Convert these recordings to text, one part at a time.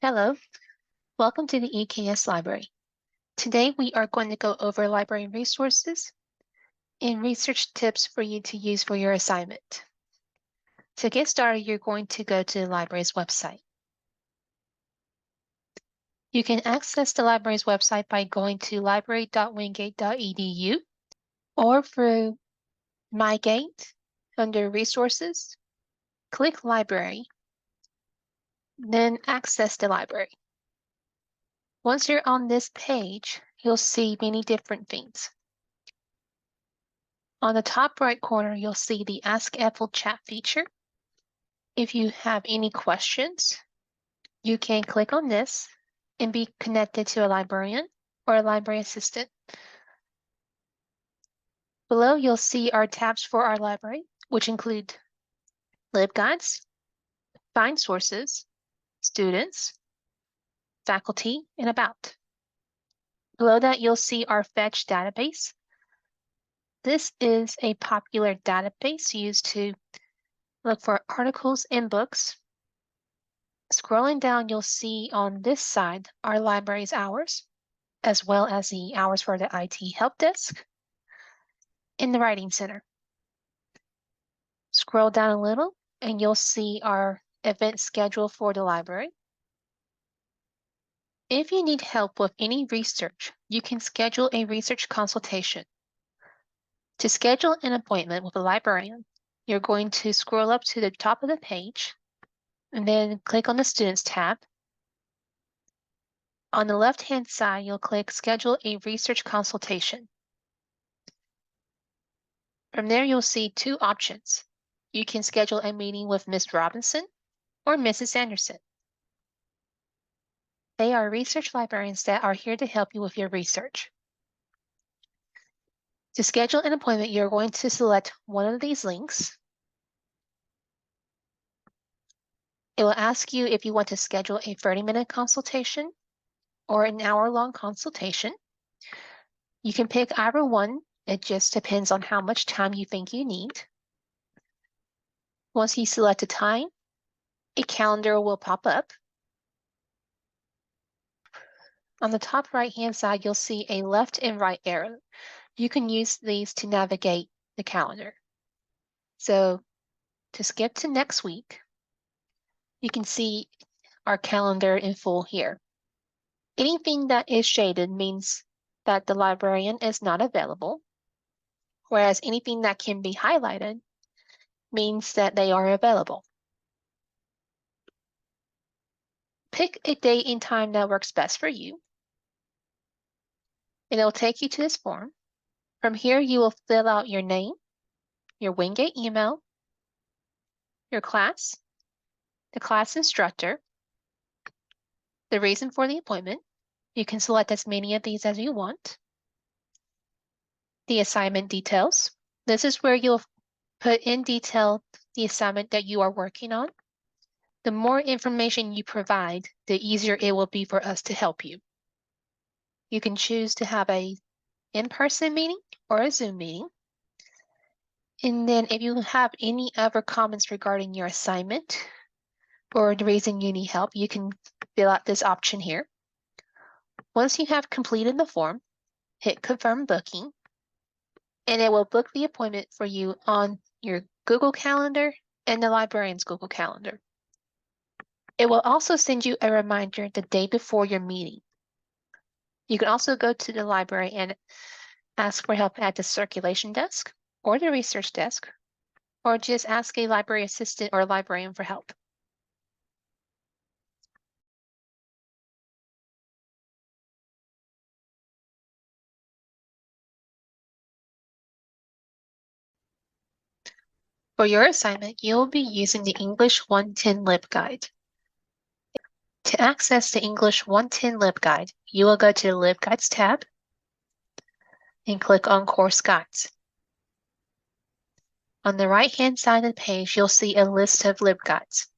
Hello, welcome to the EKS Library. Today we are going to go over library resources and research tips for you to use for your assignment. To get started, you're going to go to the library's website. You can access the library's website by going to library.wingate.edu or through MyGate under Resources, click Library, then access the library. Once you're on this page, you'll see many different things. On the top right corner, you'll see the Ask Ethel chat feature. If you have any questions, you can click on this and be connected to a librarian or a library assistant. Below, you'll see our tabs for our library, which include LibGuides, Find Sources, Students, Faculty, and About. Below that, you'll see our Fetch database. This is a popular database used to look for articles and books. Scrolling down, you'll see on this side our library's hours, as well as the hours for the IT help desk and the writing center. Scroll down a little and you'll see our event schedule for the library. If you need help with any research, you can schedule a research consultation. To schedule an appointment with a librarian, you're going to scroll up to the top of the page and then click on the Students tab. On the left-hand side, you'll click Schedule a Research Consultation. From there, you'll see two options. You can schedule a meeting with Ms. Robinson or Mrs. Anderson. They are research librarians that are here to help you with your research. To schedule an appointment, you're going to select one of these links. It will ask you if you want to schedule a 30-minute consultation or an hour-long consultation. You can pick either one. It just depends on how much time you think you need. Once you select a time, a calendar will pop up. On the top right-hand side, you'll see a left and right arrow. You can use these to navigate the calendar. So to skip to next week, you can see our calendar in full here. Anything that is shaded means that the librarian is not available, whereas anything that can be highlighted means that they are available. Pick a date and time that works best for you, and it'll take you to this form. From here, you will fill out your name, your Wingate email, your class, the class instructor, the reason for the appointment. You can select as many of these as you want. The assignment details. This is where you'll put in detail the assignment that you are working on. The more information you provide, the easier it will be for us to help you. You can choose to have an in-person meeting or a Zoom meeting. And then if you have any other comments regarding your assignment or the reason you need help, you can fill out this option here. Once you have completed the form, hit Confirm Booking, and it will book the appointment for you on your Google Calendar and the librarian's Google Calendar. It will also send you a reminder the day before your meeting. You can also go to the library and ask for help at the circulation desk or the research desk, or just ask a library assistant or librarian for help. For your assignment, you'll be using the English 110 LibGuide. To access the English 110 LibGuide, you will go to the LibGuides tab and click on Course Guides. On the right-hand side of the page, you'll see a list of LibGuides.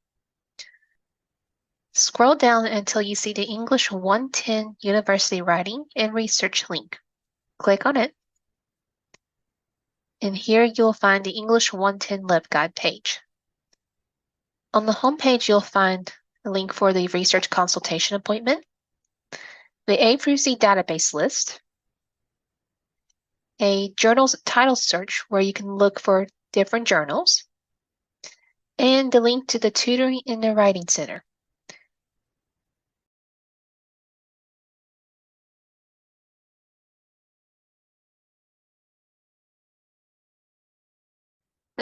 Scroll down until you see the English 110 University Writing and Research link. Click on it. And here you'll find the English 110 LibGuide page. On the home page, you'll find a link for the research consultation appointment, the A-C database list, a journals title search where you can look for different journals, and the link to the tutoring in the Writing Center.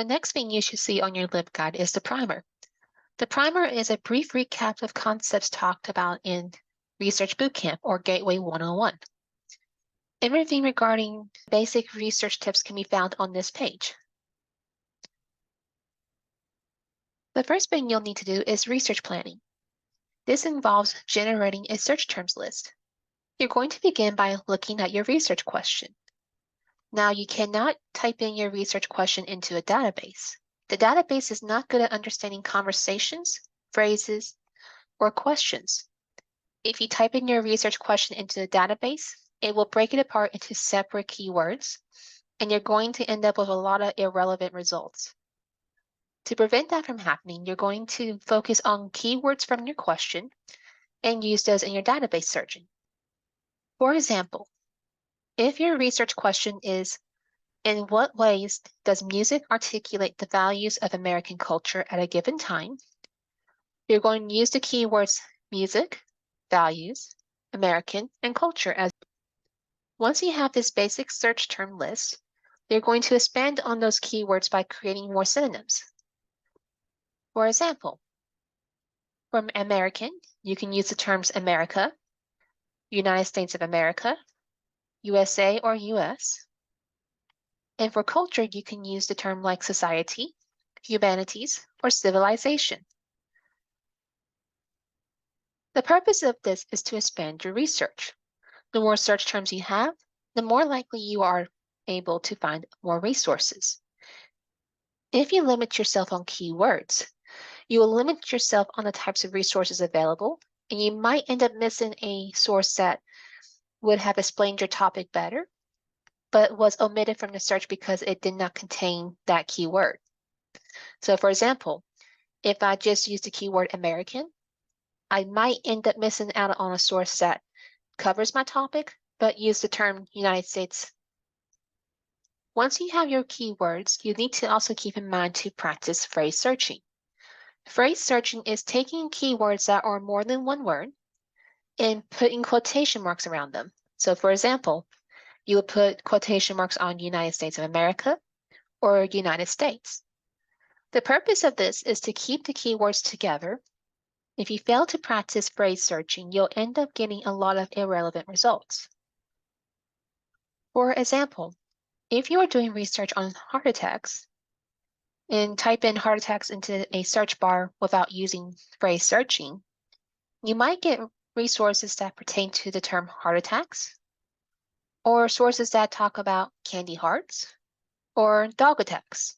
The next thing you should see on your LibGuide is the primer. The primer is a brief recap of concepts talked about in Research Bootcamp or Gateway 101. Everything regarding basic research tips can be found on this page. The first thing you'll need to do is research planning. This involves generating a search terms list. You're going to begin by looking at your research question. Now, you cannot type in your research question into a database. The database is not good at understanding conversations, phrases, or questions. If you type in your research question into the database, it will break it apart into separate keywords, and you're going to end up with a lot of irrelevant results. To prevent that from happening, you're going to focus on keywords from your question and use those in your database searching. For example, if your research question is, in what ways does music articulate the values of American culture at a given time? You're going to use the keywords music, values, American, and culture as. Once you have this basic search term list, you're going to expand on those keywords by creating more synonyms. For example, for American, you can use the terms America, United States of America, USA or US. And for culture, you can use the term like society, humanities, or civilization. The purpose of this is to expand your research. The more search terms you have, the more likely you are able to find more resources. If you limit yourself on keywords, you will limit yourself on the types of resources available, and you might end up missing a source that would have explained your topic better, but was omitted from the search because it did not contain that keyword. So for example, if I just used the keyword American, I might end up missing out on a source that covers my topic, but use the term United States. Once you have your keywords, you need to also keep in mind to practice phrase searching. Phrase searching is taking keywords that are more than one word and putting quotation marks around them. So for example, you would put quotation marks on United States of America or United States. The purpose of this is to keep the keywords together. If you fail to practice phrase searching, you'll end up getting a lot of irrelevant results. For example, if you are doing research on heart attacks and type in heart attacks into a search bar without using phrase searching, you might get resources that pertain to the term heart attacks, or sources that talk about candy hearts, or dog attacks.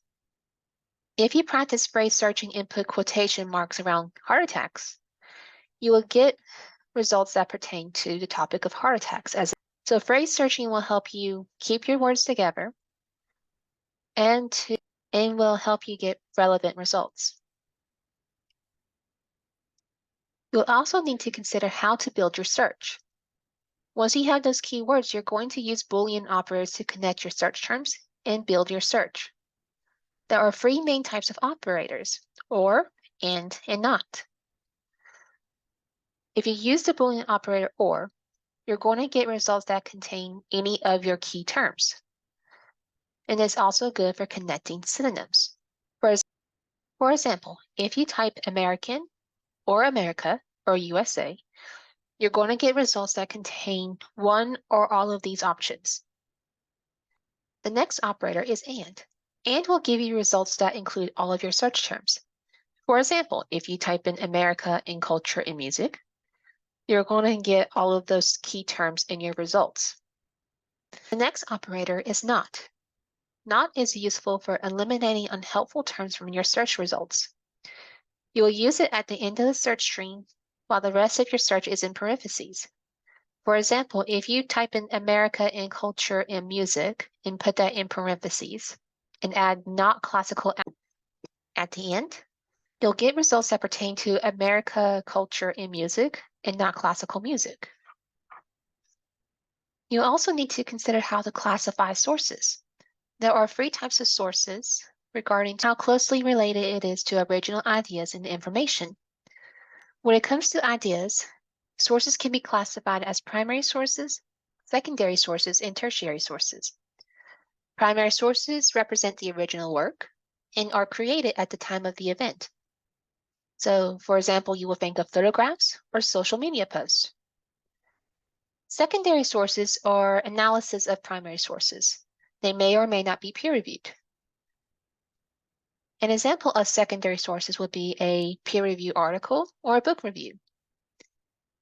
If you practice phrase searching and put quotation marks around heart attacks, you will get results that pertain to the topic of heart attacks. So phrase searching will help you keep your words together and will help you get relevant results. You'll also need to consider how to build your search. Once you have those keywords, you're going to use Boolean operators to connect your search terms and build your search. There are three main types of operators, or, and not. If you use the Boolean operator or, you're going to get results that contain any of your key terms. And it's also good for connecting synonyms. For example, if you type American or America or USA, you're going to get results that contain one or all of these options. The next operator is and. And will give you results that include all of your search terms. For example, if you type in America in culture and music, you're going to get all of those key terms in your results. The next operator is not. Not is useful for eliminating unhelpful terms from your search results. You will use it at the end of the search string while the rest of your search is in parentheses. For example, if you type in America in culture and music and put that in parentheses and add not classical at the end, You'll get results that pertain to America, culture, and music, and not classical music. You also need to consider how to classify sources. There are three types of sources regarding how closely related it is to original ideas and information. When it comes to ideas, sources can be classified as primary sources, secondary sources, and tertiary sources. Primary sources represent the original work and are created at the time of the event. So, for example, you will think of photographs or social media posts. Secondary sources are analysis of primary sources. They may or may not be peer-reviewed. An example of secondary sources would be a peer-reviewed article or a book review.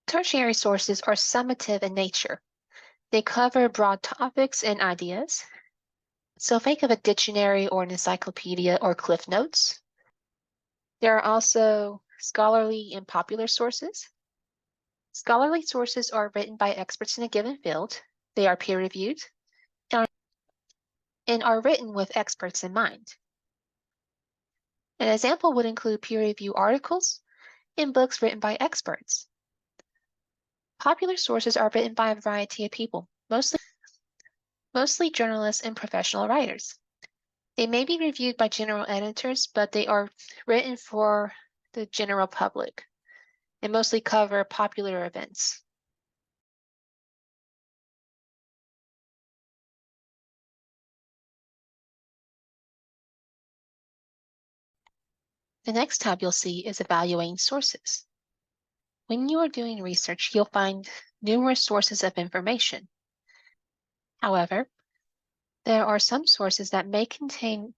Tertiary sources are summative in nature. They cover broad topics and ideas. So think of a dictionary or an encyclopedia or Cliff Notes. There are also scholarly and popular sources. Scholarly sources are written by experts in a given field. They are peer-reviewed and are written with experts in mind. An example would include peer-reviewed articles and books written by experts. Popular sources are written by a variety of people, mostly journalists and professional writers. They may be reviewed by general editors, but they are written for the general public and mostly cover popular events. The next tab you'll see is evaluating sources. When you are doing research, you'll find numerous sources of information. However, there are some sources that may contain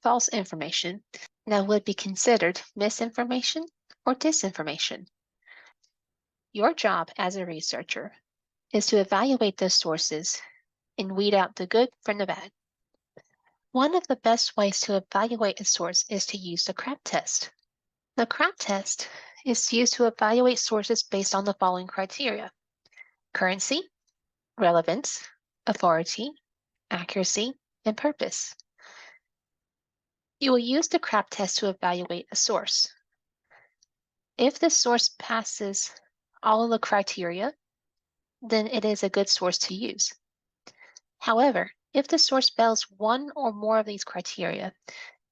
false information that would be considered misinformation or disinformation. Your job as a researcher is to evaluate those sources and weed out the good from the bad. One of the best ways to evaluate a source is to use the CRAP test. The CRAP test is used to evaluate sources based on the following criteria: currency, relevance, authority, accuracy, and purpose. You will use the CRAP test to evaluate a source. If the source passes all of the criteria, then it is a good source to use. However, if the source fails one or more of these criteria,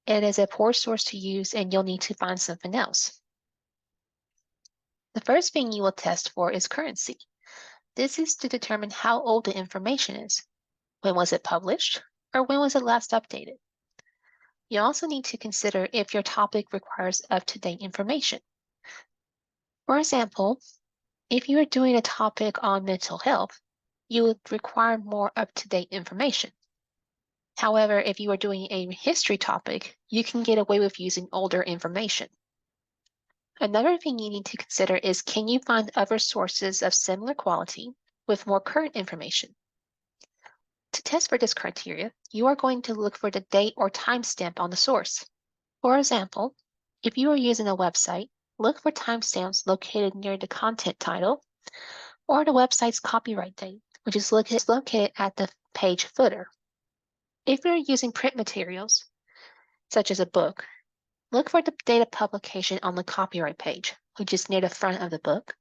it is a poor source to use and you'll need to find something else. The first thing you will test for is currency. This is to determine how old the information is. When was it published, or when was it last updated? You also need to consider if your topic requires up-to-date information. For example, if you are doing a topic on mental health, you would require more up-to-date information. However, if you are doing a history topic, you can get away with using older information. Another thing you need to consider is, can you find other sources of similar quality with more current information? To test for this criteria, you are going to look for the date or timestamp on the source. For example, if you are using a website, look for timestamps located near the content title or the website's copyright date, which is located at the page footer. If you're using print materials, such as a book, look for the date of publication on the copyright page, which is near the front of the book.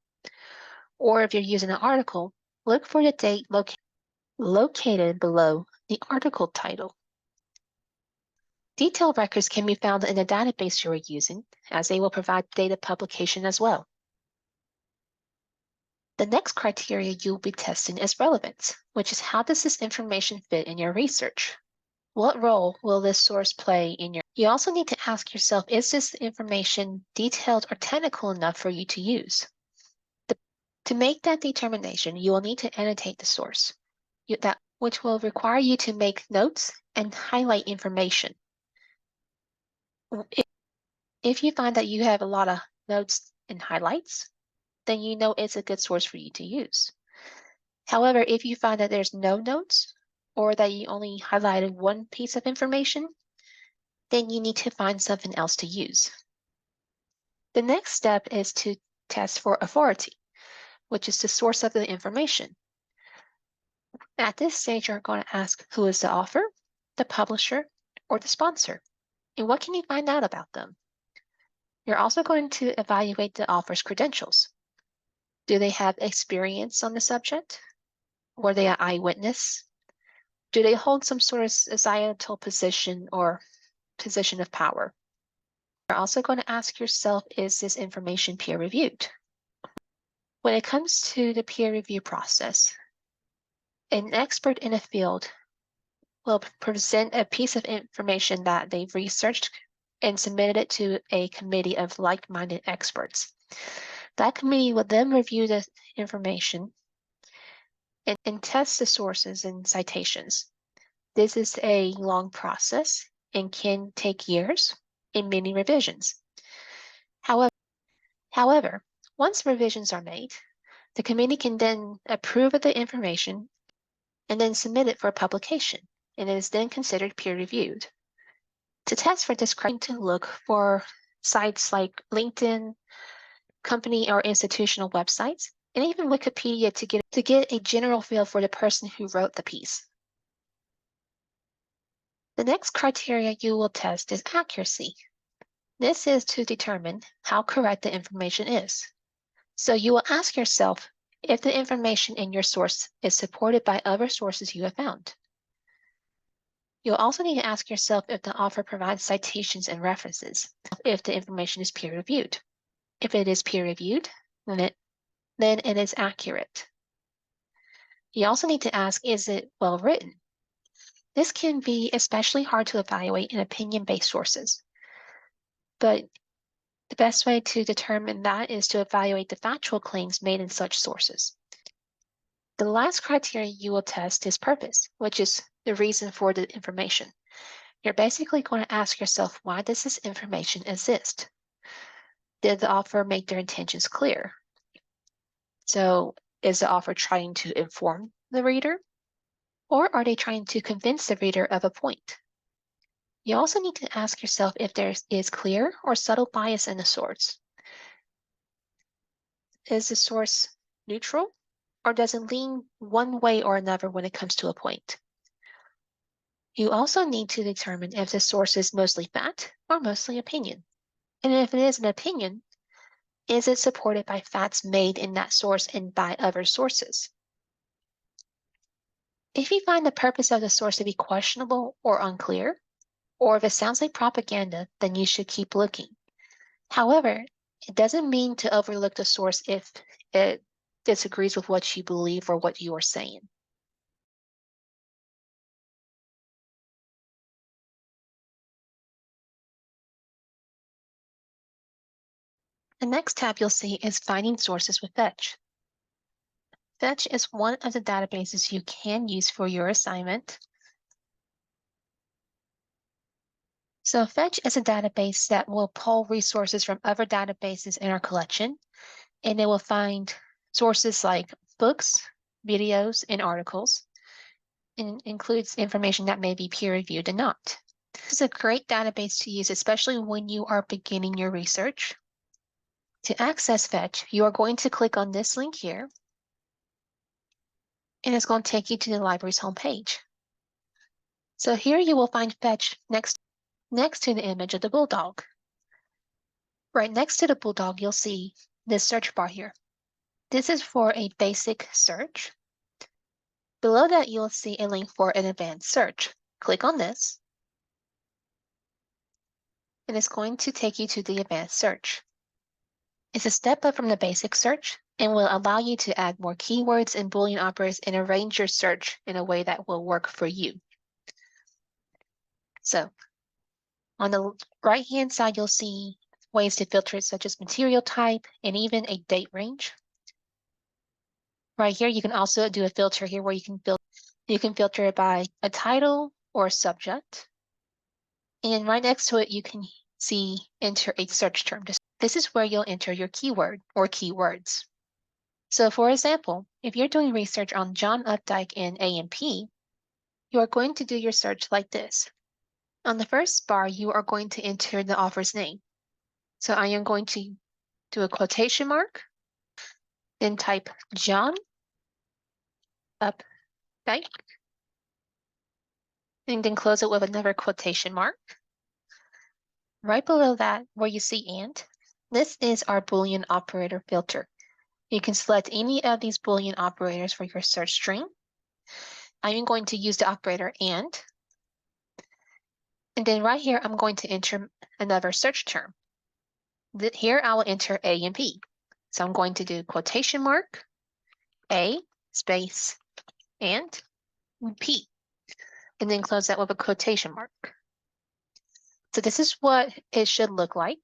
Or if you're using an article, look for the date located below the article title. Detailed records can be found in the database you are using, as they will provide date of publication as well. The next criteria you'll be testing is relevance, which is how does this information fit in your research? What role will this source play in your... You also need to ask yourself, is this information detailed or technical enough for you to use? To make that determination, you will need to annotate the source, which will require you to make notes and highlight information. If you find that you have a lot of notes and highlights, then you know it's a good source for you to use. However, if you find that there's no notes or that you only highlighted one piece of information, then you need to find something else to use. The next step is to test for authority, which is the source of the information. At this stage, you're going to ask who is the author, the publisher, or the sponsor, and what can you find out about them? You're also going to evaluate the author's credentials. Do they have experience on the subject? Were they an eyewitness? Do they hold some sort of societal position or position of power? You're also going to ask yourself, is this information peer-reviewed? When it comes to the peer review process, an expert in a field will present a piece of information that they've researched and submitted it to a committee of like-minded experts. That committee will then review the information and test the sources and citations. This is a long process and can take years and many revisions. However, once revisions are made, the committee can then approve of the information and then submit it for publication, and it is then considered peer-reviewed. To test for this criteria, to look for sites like LinkedIn, company or institutional websites, and even Wikipedia to get a general feel for the person who wrote the piece. The next criteria you will test is accuracy. This is to determine how correct the information is. So you will ask yourself if the information in your source is supported by other sources you have found. You'll also need to ask yourself if the author provides citations and references, if the information is peer-reviewed. If it is peer-reviewed, then it is accurate. You also need to ask, is it well-written? This can be especially hard to evaluate in opinion-based sources, but the best way to determine that is to evaluate the factual claims made in such sources. The last criteria you will test is purpose, which is the reason for the information. You're basically going to ask yourself, why does this information exist? Did the author make their intentions clear? So is the author trying to inform the reader? Or are they trying to convince the reader of a point? You also need to ask yourself if there is clear or subtle bias in the source. Is the source neutral, or does it lean one way or another when it comes to a point? You also need to determine if the source is mostly fact or mostly opinion. And if it is an opinion, is it supported by facts made in that source and by other sources? If you find the purpose of the source to be questionable or unclear, or if it sounds like propaganda, then you should keep looking. However, it doesn't mean to overlook the source if it disagrees with what you believe or what you are saying. The next tab you'll see is Finding Sources with Fetch. Fetch is one of the databases you can use for your assignment. So Fetch is a database that will pull resources from other databases in our collection, and it will find sources like books, videos, and articles, and includes information that may be peer-reviewed and not. This is a great database to use, especially when you are beginning your research. To access Fetch, you are going to click on this link here, and it's going to take you to the library's homepage. So here you will find Fetch next to the image of the bulldog. Right next to the bulldog, you'll see this search bar here. This is for a basic search. Below that, you'll see a link for an advanced search. Click on this, and it's going to take you to the advanced search. It's a step up from the basic search and will allow you to add more keywords and Boolean operators and arrange your search in a way that will work for you. So on the right-hand side, you'll see ways to filter it, such as material type and even a date range. Right here, you can also do a filter here where you can filter it by a title or a subject. And right next to it, you can see enter a search term. This is where you'll enter your keyword or keywords. So for example, if you're doing research on John Updike and A&P, you are going to do your search like this. On the first bar, you are going to enter the author's name. So I am going to do a quotation mark, then type John Updike, and then close it with another quotation mark. Right below that, where you see and, This is our Boolean operator filter. You can select any of these Boolean operators for your search string. I'm going to use the operator and then right here, I'm going to enter another search term. Here I will enter A and B. So I'm going to do quotation mark, A, space, and P, and then close that with a quotation mark. So this is what it should look like.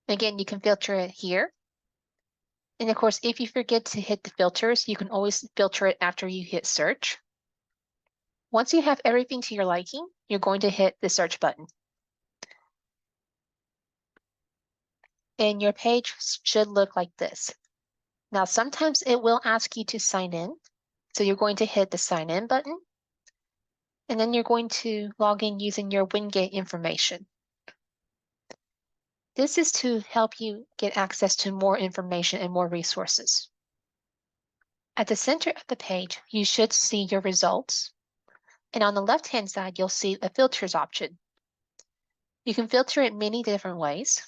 Again, you can filter it here. And of course, if you forget to hit the filters, you can always filter it after you hit search. Once you have everything to your liking, you're going to hit the search button. And your page should look like this. Now, sometimes it will ask you to sign in. So you're going to hit the sign in button. And then you're going to log in using your Wingate information. This is to help you get access to more information and more resources. At the center of the page, you should see your results. And on the left-hand side, you'll see a filters option. You can filter it many different ways.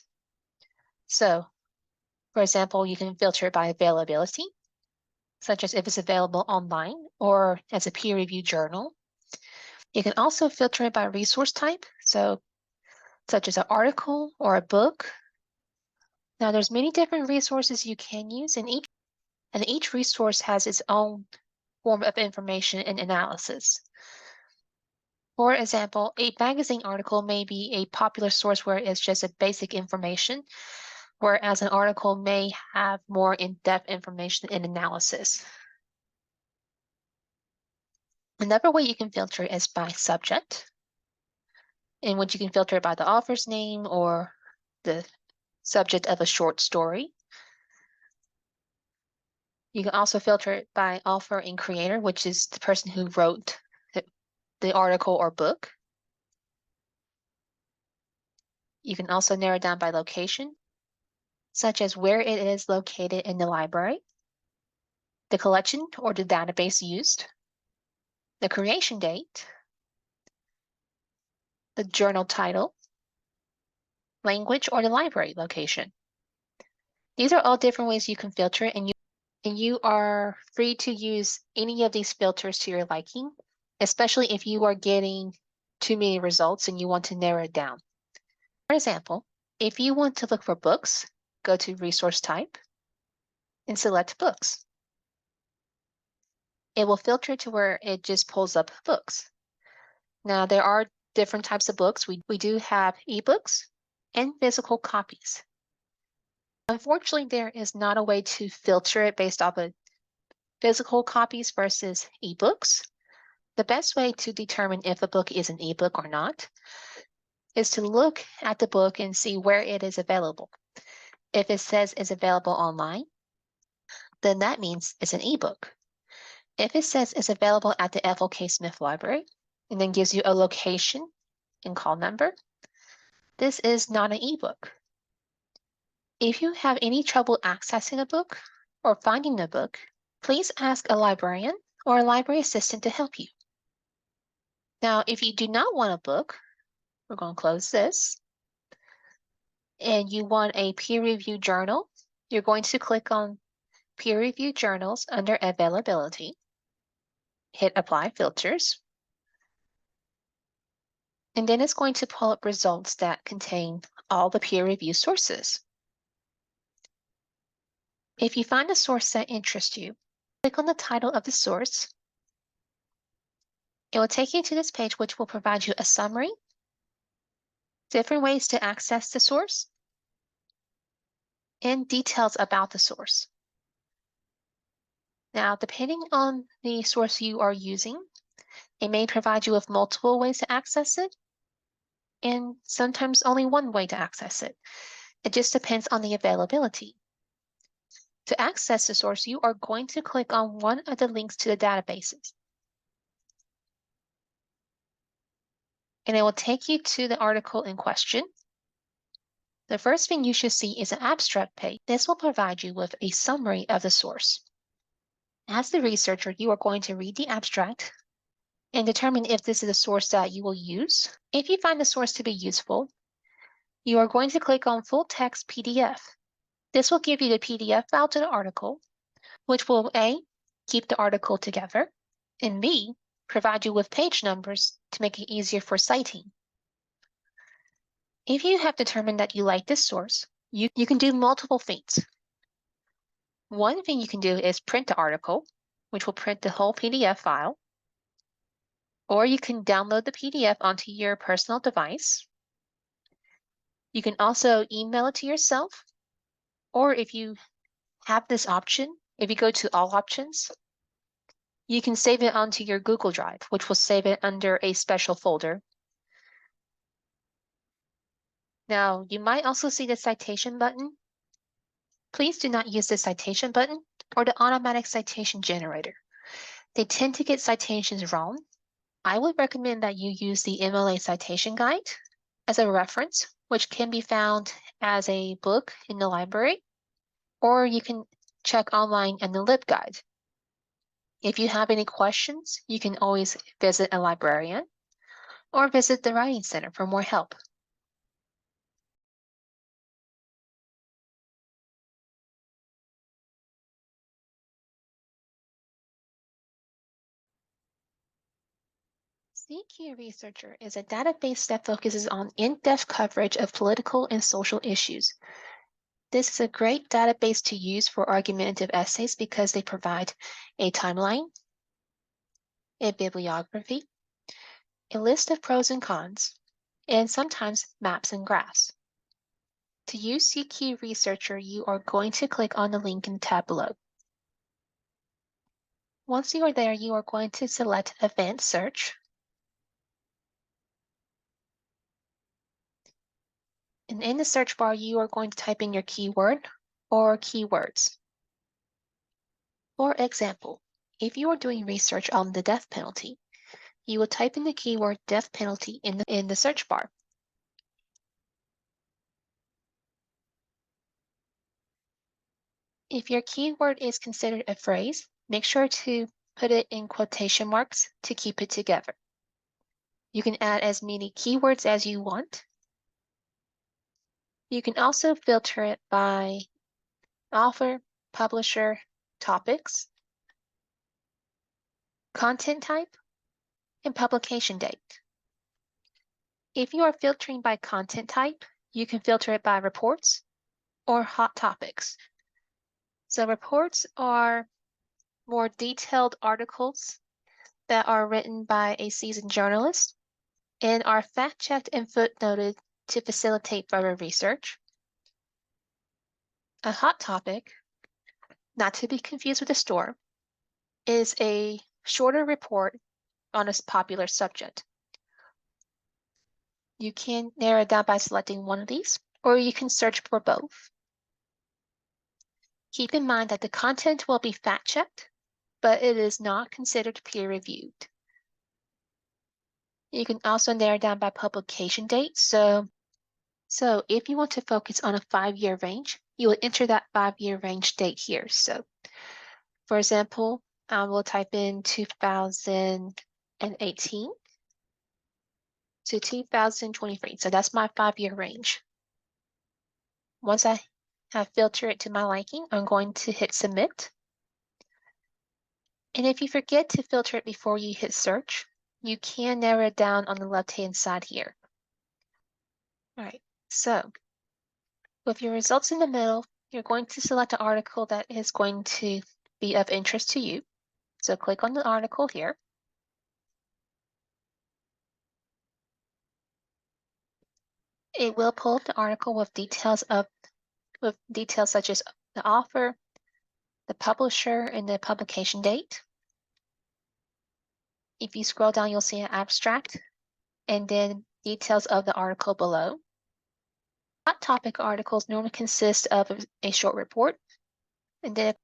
So, for example, you can filter it by availability, such as if it's available online or as a peer-reviewed journal. You can also filter it by resource type, so such as an article or a book. Now, there's many different resources you can use, and each resource has its own form of information and analysis. For example, a magazine article may be a popular source where it's just a basic information, whereas an article may have more in-depth information and analysis. Another way you can filter is by subject, in which you can filter it by the author's name or the subject of a short story. You can also filter it by author and creator, which is the person who wrote the article or book. You can also narrow down by location, such as where it is located in the library, the collection or the database used, the creation date, the journal title, language, or the library location. These are all different ways you can filter it, and you are free to use any of these filters to your liking, especially if you are getting too many results and you want to narrow it down. For example, if you want to look for books, go to resource type and select books. It will filter to where it just pulls up books. Now, there are different types of books. We do have ebooks and physical copies. Unfortunately, there is not a way to filter it based off of physical copies versus ebooks. The best way to determine if a book is an ebook or not is to look at the book and see where it is available. If it says it's available online, then that means it's an ebook. If it says it's available at the F.L.K. Smith Library and then gives you a location and call number, this is not an ebook. If you have any trouble accessing a book or finding a book, please ask a librarian or a library assistant to help you. Now, if you do not want a book, we're going to close this, and you want a peer-reviewed journal, you're going to click on peer-reviewed journals under availability, hit apply filters, and then it's going to pull up results that contain all the peer review sources. If you find a source that interests you, click on the title of the source. It will take you to this page, which will provide you a summary, different ways to access the source, and details about the source. Now, depending on the source you are using, it may provide you with multiple ways to access it, and sometimes only one way to access it. It just depends on the availability. To access the source, you are going to click on one of the links to the databases. And it will take you to the article in question. The first thing you should see is an abstract page. This will provide you with a summary of the source. As the researcher, you are going to read the abstract and determine if this is a source that you will use. If you find the source to be useful, You are going to click on Full Text PDF. This will give you the PDF file to the article, which will A, keep the article together, and B, provide you with page numbers to make it easier for citing. If you have determined that you like this source, you can do multiple things. One thing you can do is print the article, which will print the whole PDF file, or you can download the PDF onto your personal device. You can also email it to yourself, or if you have this option, if you go to All Options, you can save it onto your Google Drive, which will save it under a special folder. Now, you might also see the citation button. Please do not use the citation button or the automatic citation generator. They tend to get citations wrong. I would recommend that you use the MLA Citation Guide as a reference, which can be found as a book in the library, or you can check online in the LibGuide. If you have any questions, you can always visit a librarian or visit the Writing Center for more help. CQ Researcher is a database that focuses on in-depth coverage of political and social issues. This is a great database to use for argumentative essays because they provide a timeline, a bibliography, a list of pros and cons, and sometimes maps and graphs. To use CQ Researcher, you are going to click on the link in the tab below. Once you are there, you are going to select Advanced Search. And in the search bar, you are going to type in your keyword or keywords. For example, if you are doing research on the death penalty, you will type in the keyword death penalty in the search bar. If your keyword is considered a phrase, make sure to put it in quotation marks to keep it together. You can add as many keywords as you want. You can also filter it by author, publisher, topics, content type, and publication date. If you are filtering by content type, you can filter it by reports or hot topics. So reports are more detailed articles that are written by a seasoned journalist and are fact-checked and footnoted to facilitate further research. A hot topic, not to be confused with a storm, is a shorter report on a popular subject. You can narrow it down by selecting one of these, or you can search for both. Keep in mind that the content will be fact-checked, but it is not considered peer-reviewed. You can also narrow down by publication date. So if you want to focus on a 5-year range, you will enter that 5-year range date here. So for example, we'll type in 2018 to 2023. So that's my 5-year range. Once I have filtered it to my liking, I'm going to hit submit. And if you forget to filter it before you hit search, you can narrow it down on the left-hand side here. All right, so with your results in the middle, you're going to select an article that is going to be of interest to you. So click on the article here. It will pull up the article with details such as the author, the publisher, and the publication date. If you scroll down, you'll see an abstract and then details of the article below. Hot topic articles normally consist of a short report and then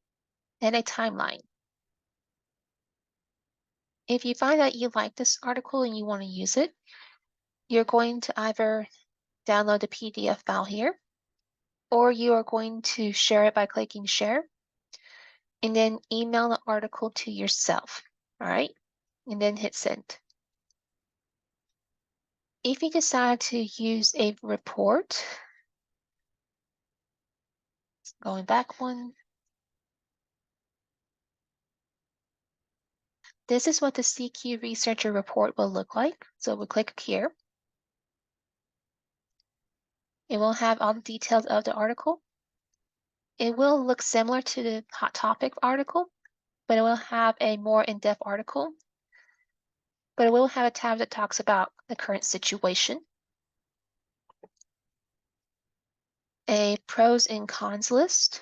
a timeline. If you find that you like this article and you want to use it, you're going to either download the PDF file here, or you are going to share it by clicking share, and then email the article to yourself, all right? And then hit send. If you decide to use a report, going back one, this is what the CQ Researcher report will look like. So we'll click here. It will have all the details of the article. It will look similar to the hot topic article, but it will have a more in-depth article. But it will have a tab that talks about the current situation, a pros and cons list,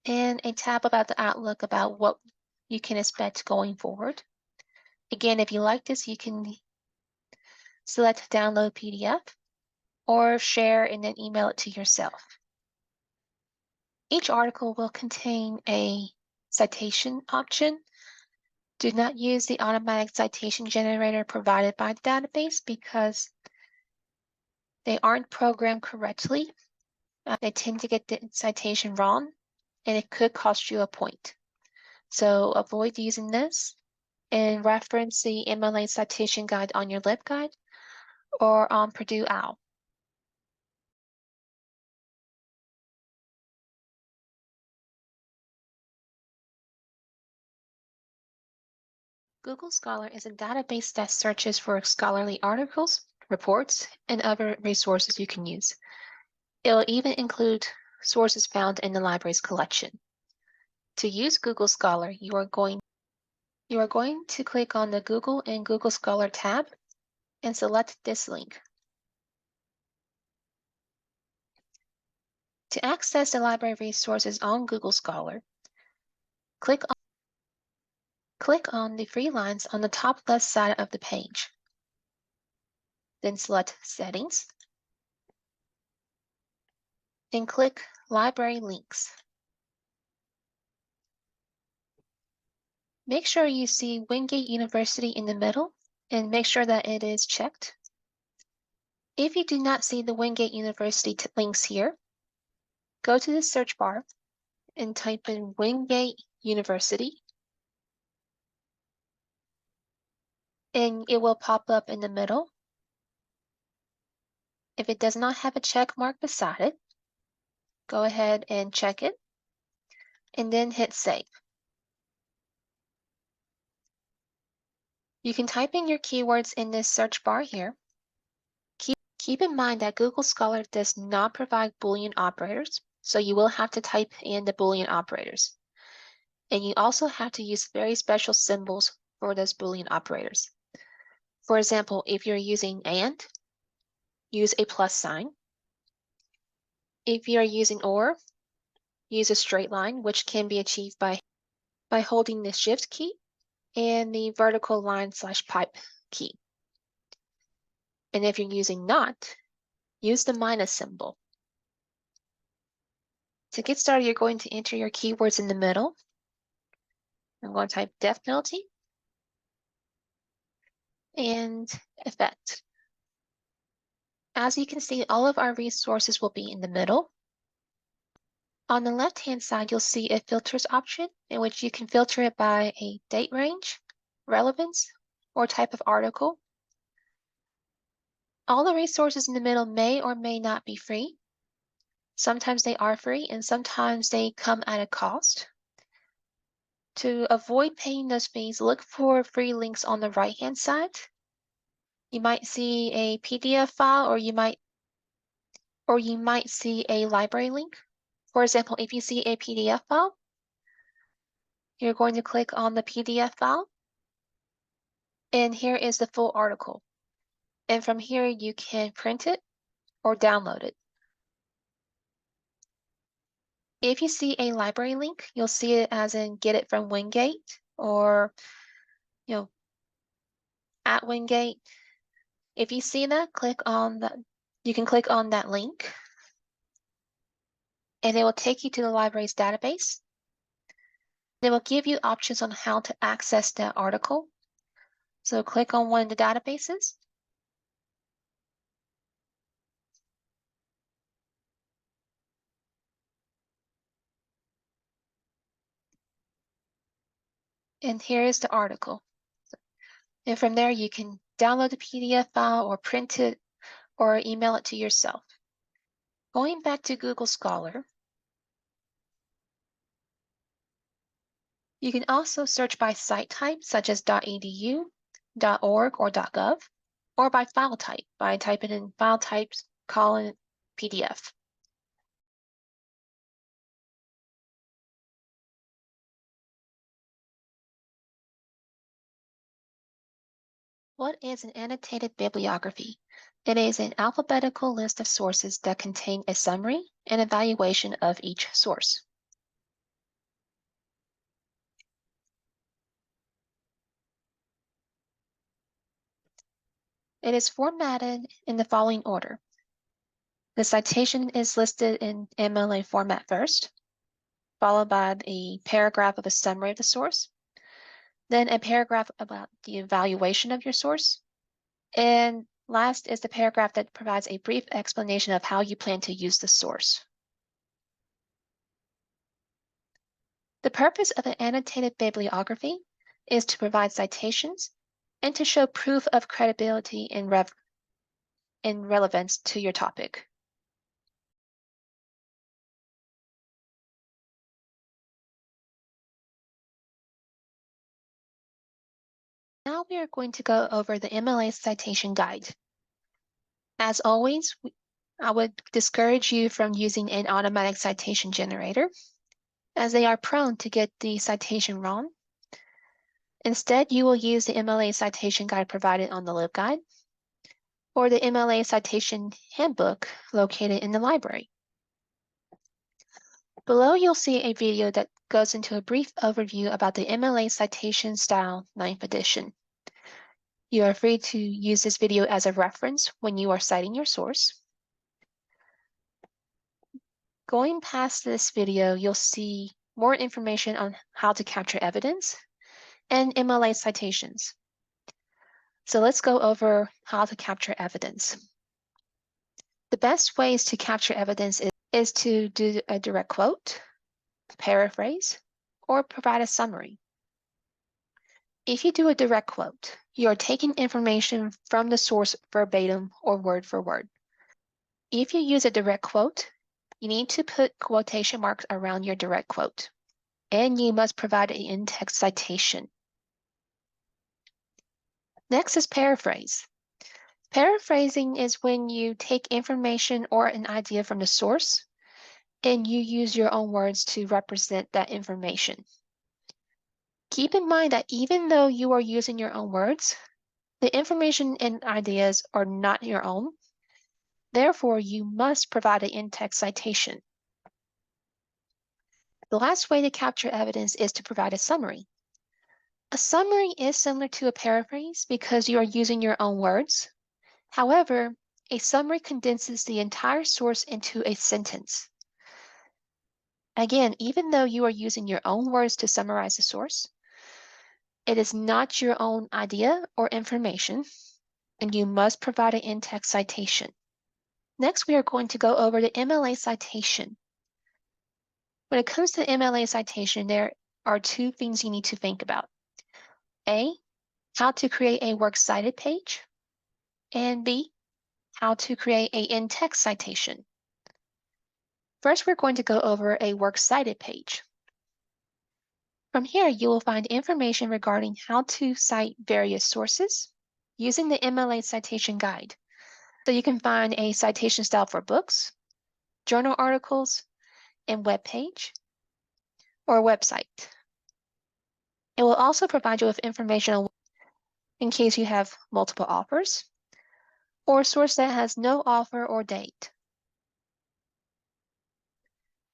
and a tab about the outlook about what you can expect going forward. Again, if you like this, you can select download PDF or share and then email it to yourself. Each article will contain a citation option. Do not use the automatic citation generator provided by the database because they aren't programmed correctly. They tend to get the citation wrong, and it could cost you a point. So avoid using this and reference the MLA citation guide on your LibGuide or on Purdue OWL. Google Scholar is a database that searches for scholarly articles, reports, and other resources you can use. It will even include sources found in the library's collection. To use Google Scholar, you are going to click on the Google and Google Scholar tab and select this link. To access the library resources on Google Scholar, click on the three lines on the top left side of the page. Then select Settings and click Library Links. Make sure you see Wingate University in the middle and make sure that it is checked. If you do not see the Wingate University links here, go to the search bar and type in Wingate University, and it will pop up in the middle. If it does not have a check mark beside it, go ahead and check it, and then hit Save. You can type in your keywords in this search bar here. Keep in mind that Google Scholar does not provide Boolean operators, so you will have to type in the Boolean operators. And you also have to use very special symbols for those Boolean operators. For example, if you're using AND, use a plus sign. If you're using OR, use a straight line, which can be achieved by holding the Shift key and the vertical line / pipe key. And if you're using NOT, use the minus symbol. To get started, you're going to enter your keywords in the middle. I'm going to type death penalty and effect. As you can see, all of our resources will be in the middle. On the left-hand side, you'll see a filters option in which you can filter it by a date range, relevance, or type of article. All the resources in the middle may or may not be free. Sometimes they are free and sometimes they come at a cost. To avoid paying those fees, look for free links on the right-hand side. You might see a PDF file or you might see a library link. For example, if you see a PDF file, you're going to click on the PDF file. And here is the full article. And from here, you can print it or download it. If you see a library link, you'll see it as in get it from Wingate or, at Wingate. If you see that, you can click on that link and it will take you to the library's database. It will give you options on how to access that article. So click on one of the databases. And here is the article. And from there, you can download the PDF file or print it or email it to yourself. Going back to Google Scholar, you can also search by site type, such as .edu, .org, or .gov, or by file type, by typing in file types, PDF. What is an annotated bibliography? It is an alphabetical list of sources that contain a summary and evaluation of each source. It is formatted in the following order. The citation is listed in MLA format first, followed by a paragraph of a summary of the source, then a paragraph about the evaluation of your source, and last is the paragraph that provides a brief explanation of how you plan to use the source. The purpose of an annotated bibliography is to provide citations and to show proof of credibility and relevance to your topic. Now we are going to go over the MLA citation guide. As always, I would discourage you from using an automatic citation generator, as they are prone to get the citation wrong. Instead, you will use the MLA citation guide provided on the LibGuide, or the MLA citation handbook located in the library. Below, you'll see a video that goes into a brief overview about the MLA Citation Style 9th edition. You are free to use this video as a reference when you are citing your source. Going past this video, you'll see more information on how to capture evidence and MLA citations. So let's go over how to capture evidence. The best ways to capture evidence is to do a direct quote, paraphrase, or provide a summary. If you do a direct quote, you are taking information from the source verbatim or word for word. If you use a direct quote, you need to put quotation marks around your direct quote, and you must provide an in-text citation. Next is paraphrase. Paraphrasing is when you take information or an idea from the source and you use your own words to represent that information. Keep in mind that even though you are using your own words, the information and ideas are not your own. Therefore, you must provide an in-text citation. The last way to capture evidence is to provide a summary. A summary is similar to a paraphrase because you are using your own words. However, a summary condenses the entire source into a sentence. Again, even though you are using your own words to summarize the source, it is not your own idea or information, and you must provide an in-text citation. Next, we are going to go over the MLA citation. When it comes to MLA citation, there are two things you need to think about. A, how to create a works cited page, and B, how to create a in-text citation. First, we're going to go over a works cited page. From here, you will find information regarding how to cite various sources using the MLA citation guide. So you can find a citation style for books, journal articles, and web page or website. It will also provide you with information in case you have multiple authors or a source that has no author or date.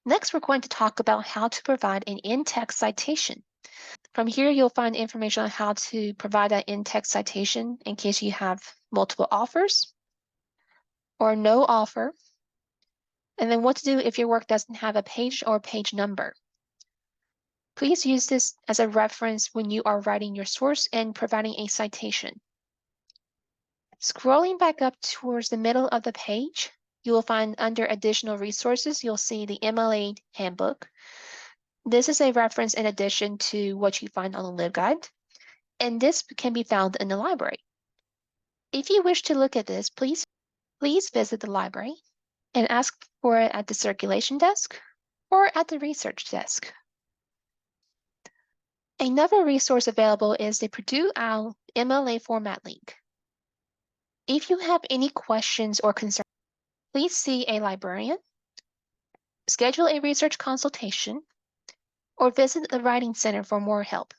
Next, we're going to talk about how to provide an in-text citation. From here, you'll find information on how to provide that in-text citation in case you have multiple authors or no author, and then what to do if your work doesn't have a page or page number. Please use this as a reference when you are writing your source and providing a citation. Scrolling back up towards the middle of the page, you will find under additional resources, you'll see the MLA handbook. This is a reference in addition to what you find on the LibGuide, and this can be found in the library. If you wish to look at this, please visit the library and ask for it at the circulation desk or at the research desk. Another resource available is the Purdue OWL MLA format link. If you have any questions or concerns, please see a librarian, schedule a research consultation, or visit the Writing Center for more help.